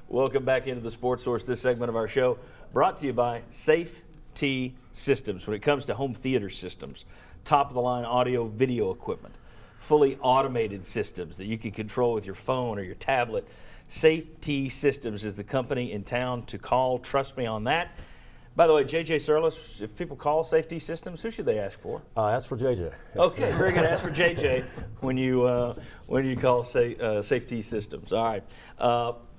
Welcome back into the Sports Source. This segment of our show brought to you by Safe T Systems. When it comes to home theater systems, top-of-the-line audio video equipment, fully automated systems that you can control with your phone or your tablet, Safe T Systems is the company in town to call. Trust me on that. By the way, JJ Surlis, if people call Safe T Systems, who should they ask for? Ask for JJ. Okay, very good. Ask for JJ when you call Safe T Systems. All right.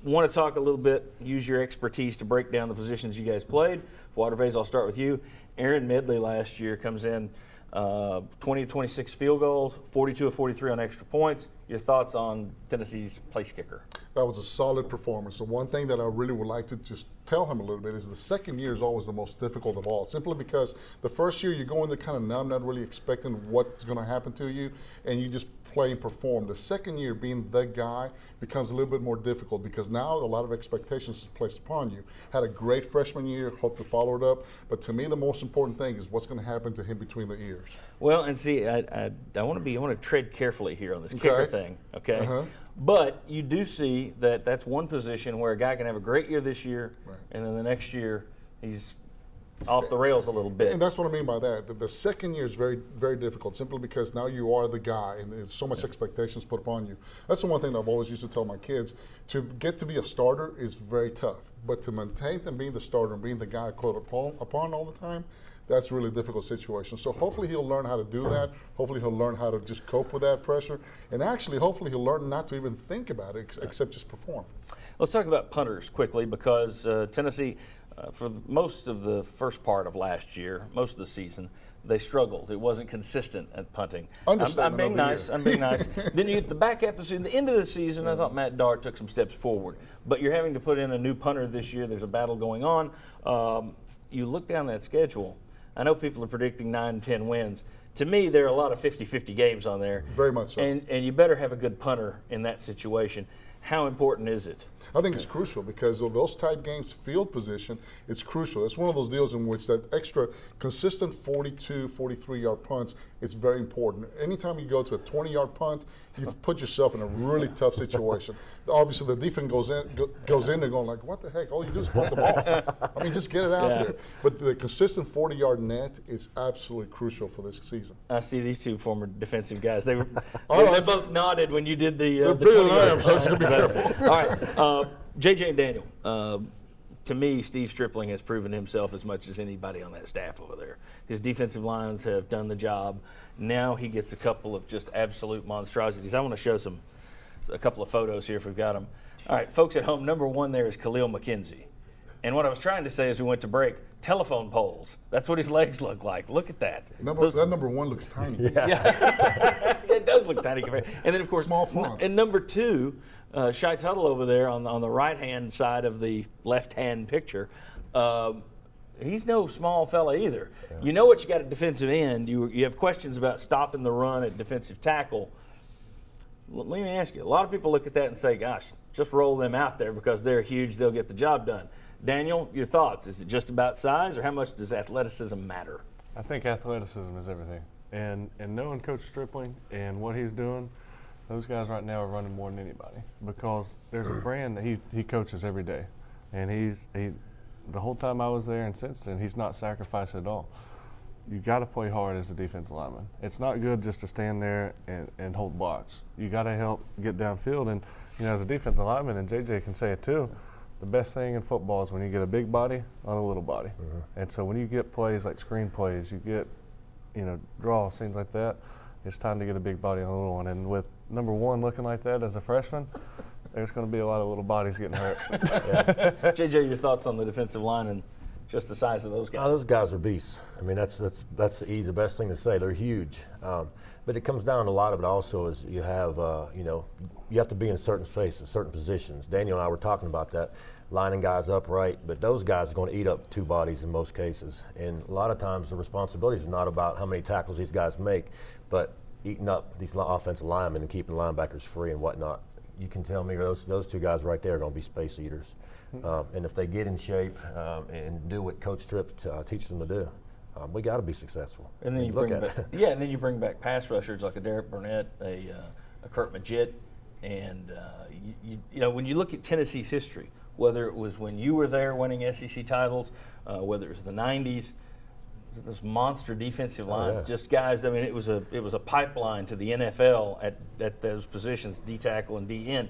Want to talk a little bit, use your expertise to break down the positions you guys played. Water Vase, I'll start with you. Aaron Medley last year comes in 20 to 26 field goals, 42 of 43 on extra points. Your thoughts on Tennessee's place kicker? That was a solid performance. So one thing that I really would like to just tell him a little bit is the second year is always the most difficult of all, simply because the first year you go in there kind of numb, not really expecting what's going to happen to you, and you just play and perform. The second year, being the guy, becomes a little bit more difficult because now a lot of expectations is placed upon you. Had a great freshman year, hope to follow it up, but to me the most important thing is what's going to happen to him between the ears. Well, and see, I want to tread carefully here on this kicker thing, okay? Uh-huh. But you do see that that's one position where a guy can have a great year this year, Right. and then the next year he's off the rails a little bit. And that's what I mean by that. The second year is very, very difficult simply because now you are the guy and there's so much expectations put upon you. That's the one thing that I've always used to tell my kids. To get to be a starter is very tough, but to maintain them being the starter and being the guy quote upon all the time, that's a really difficult situation. So hopefully he'll learn how to do that. Hopefully he'll learn how to just cope with that pressure. And actually, hopefully he'll learn not to even think about it except just perform. Let's talk about punters quickly because Tennessee, for most of the first part of last year, most of the season, they struggled. It wasn't consistent at punting. I'm being nice. I'm being nice. Then you get the back half of the season, the end of the season, I thought Matt Dart took some steps forward. But you're having to put in a new punter this year. There's a battle going on. You look down that schedule. I know people are predicting 9 and 10 wins. To me, there are a lot of 50-50 games on there. Very much so. And you better have a good punter in that situation. How important is it? I think it's crucial because of those tight games, field position, it's crucial. It's one of those deals in which that extra consistent 42, 43-yard punts, it's very important. Anytime you go to a 20-yard punt, you've put yourself in a really tough situation. Obviously, the defense goes in there going like, what the heck? All you do is punt the ball. I mean, just get it out there. But the consistent 40-yard net is absolutely crucial for this season. I see these two former defensive guys. They both nodded when you did the. They're bigger than I am, so it's going to be careful. All right, JJ and Daniel. To me, Steve Stripling has proven himself as much as anybody on that staff over there. His defensive lines have done the job. Now he gets a couple of just absolute monstrosities. I want to show a couple of photos here if we've got them. All right, folks at home, number one there is Khalil McKenzie. And what I was trying to say as we went to break, telephone poles. That's what his legs look like. Look at that. That number one looks tiny. Yeah. It does look tiny. And then, of course, small font. And number two, Shai Tuttle over there on the right-hand side of the left-hand picture, he's no small fella either. Yeah. You know what you got at defensive end. You have questions about stopping the run at defensive tackle. Let me ask you, a lot of people look at that and say, gosh, just roll them out there because they're huge, they'll get the job done. Daniel, your thoughts? Is it just about size or how much does athleticism matter? I think athleticism is everything. And knowing Coach Stripling and what he's doing, those guys right now are running more than anybody because there's a brand that he coaches every day. And the whole time I was there and since then, he's not sacrificed at all. You got to play hard as a defensive lineman. It's not good just to stand there and hold blocks. You got to help get downfield. And as a defensive lineman, and JJ can say it too, the best thing in football is when you get a big body on a little body. Mm-hmm. And so when you get plays like screen plays, you get, draws, things like that, it's time to get a big body on a little one. And with number one looking like that as a freshman, there's going to be a lot of little bodies getting hurt. JJ, your thoughts on the defensive line and just the size of those guys? Those guys are beasts. I mean, that's the best thing to say. They're huge. But it comes down to a lot of it also is you have to be in certain spaces, certain positions. Daniel and I were talking about that, lining guys upright, but those guys are going to eat up two bodies in most cases. And a lot of times the responsibility is not about how many tackles these guys make, but eating up these offensive linemen and keeping linebackers free and whatnot. You can tell me those two guys right there are going to be space eaters. And if they get in shape and do what Coach Tripp teaches them to do, we got to be successful. And then you bring back pass rushers like a Derek Burnett, a Kurt Magid. And, you know, when you look at Tennessee's history, whether it was when you were there winning SEC titles, whether it was the 90s, this monster defensive lines, just guys. I mean, it was a pipeline to the NFL at those positions, D tackle and D end.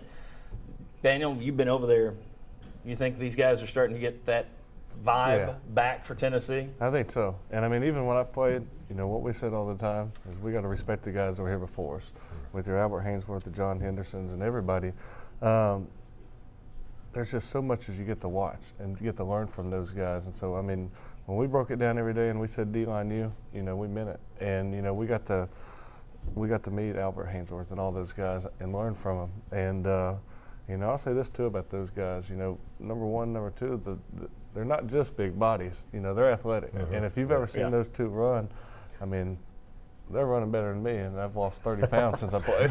Daniel, you've been over there. You think these guys are starting to get that vibe back for Tennessee? I think so. And I mean, even when I played, you know, what we said all the time is we got to respect the guys that were here before us, with your Albert Haynesworth, the John Hendersons, and everybody. There's just so much as you get to watch and you get to learn from those guys. And so, I mean, when we broke it down every day and we said D-line you know, we meant it. And, you know, we got to meet Albert Haynesworth and all those guys and learn from them. And, you know, I'll say this too about those guys. You know, number one, number two, they're not just big bodies. You know, they're athletic. And if you've ever seen those two run, I mean, they're running better than me, and I've lost 30 pounds since I played.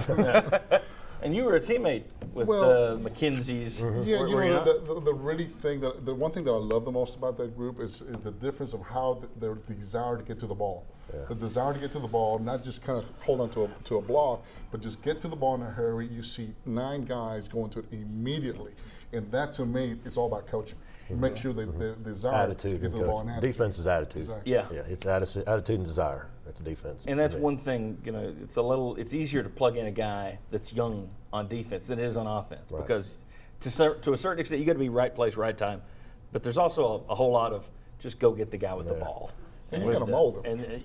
And you were a teammate with McKenzie's. Yeah, you know, the really thing the one thing that I love the most about that group is the difference of how their desire to get to the ball. The desire to get to the ball, not just kind of hold on to a block, but just get to the ball in a hurry. You see 9 guys going to it immediately. And that, to me, is all about coaching. Make sure that the desire attitude to get to the ball and attitude. Defense is attitude. Exactly. Yeah. It's attitude and desire. That's defense. And that's one thing, you know, it's easier to plug in a guy that's young on defense than it is on offense. Right. Because to a certain extent, you got to be right place, right time. But there's also a whole lot of just go get the guy with the ball. And you got to mold them. And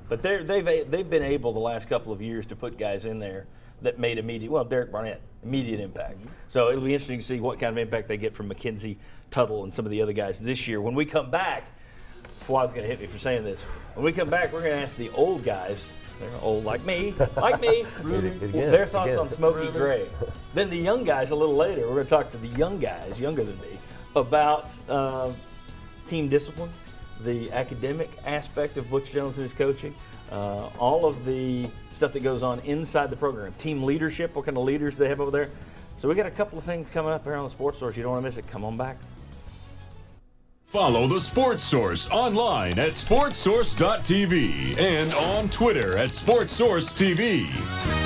but they've been able the last couple of years to put guys in there that made Derek Barnett, immediate impact. So it'll be interesting to see what kind of impact they get from McKenzie, Tuttle, and some of the other guys this year. When we come back, Fuad's going to hit me for saying this. When we come back, we're going to ask the old guys, they're old like me, their thoughts on Smokey Gray. Then the young guys a little later, we're going to talk to the young guys, younger than me, about team discipline, the academic aspect of Butch Jones and his coaching, all of the stuff that goes on inside the program, team leadership, what kind of leaders they have over there. So we got a couple of things coming up here on the Sports Source. You don't want to miss it. Come on back. Follow the Sports Source online at sportsource.tv and on Twitter at SportsSourceTV.